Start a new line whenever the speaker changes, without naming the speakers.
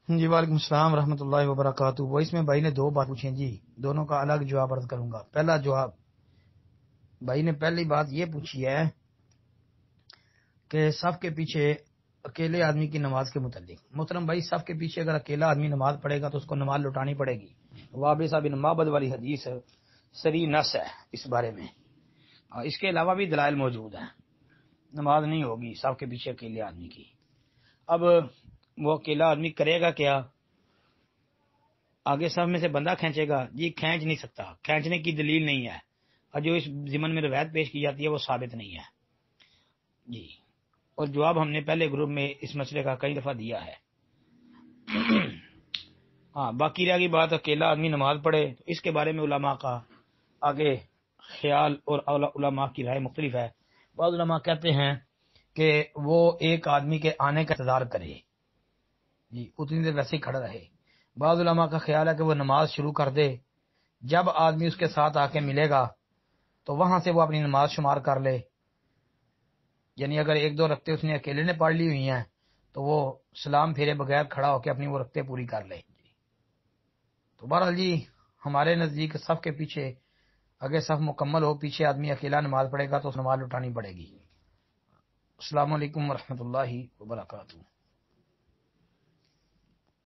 جی وعلیکم السلام ورحمۃ اللہ وبرکاتہ۔ وہ اس میں بھائی نے دو بات پوچھی ہیں جی، دونوں کا الگ جواب عرض کروں گا۔ پہلا جواب، بھائی نے پہلی بات یہ پوچھی ہے کہ صف کے پیچھے اکیلے آدمی کی نماز کے متعلق۔ محترم بھائی، صف کے پیچھے اگر اکیلا آدمی نماز پڑھے گا تو اس کو نماز لوٹانی پڑے گی۔ وابصہ بن معبد والی حدیث صریح نص ہے اس بارے میں، اور اس کے علاوہ بھی دلائل موجود ہیں۔ نماز نہیں ہوگی صف کے پیچھے اکیلے آدمی کی۔ اب وہ اکیلا آدمی کرے گا کیا؟ آگے صف میں سے بندہ کھینچے گا؟ جی کھینچ نہیں سکتا، کھینچنے کی دلیل نہیں ہے، اور جو اس ضمن میں روایت پیش کی جاتی ہے وہ ثابت نہیں ہے جی۔ اور جواب ہم نے پہلے گروپ میں اس مسئلے کا کئی دفعہ دیا ہے۔ ہاں، باقی رہ گئی بات اکیلا آدمی نماز پڑھے، تو اس کے بارے میں علماء کا آگے خیال اور علماء کی رائے مختلف ہے۔ بعض علماء کہتے ہیں کہ وہ ایک آدمی کے آنے کا انتظار کرے جی، اتنی دیر ویسے ہی کھڑا رہے۔ بعض علماء کا خیال ہے کہ وہ نماز شروع کر دے، جب آدمی اس کے ساتھ آ کے ملے گا تو وہاں سے وہ اپنی نماز شمار کر لے، یعنی اگر ایک دو رکعتیں اس نے اکیلے نے پڑھ لی ہوئی ہیں تو وہ سلام پھیرے بغیر کھڑا ہو کے اپنی وہ رکعتیں پوری کر لے۔ تو بہرحال جی، ہمارے نزدیک صف کے پیچھے اگر صف مکمل ہو، پیچھے آدمی اکیلا نماز پڑھے گا تو اس نماز لٹانی پڑے گی۔ السلام علیکم ورحمۃ اللہ وبرکاتہ۔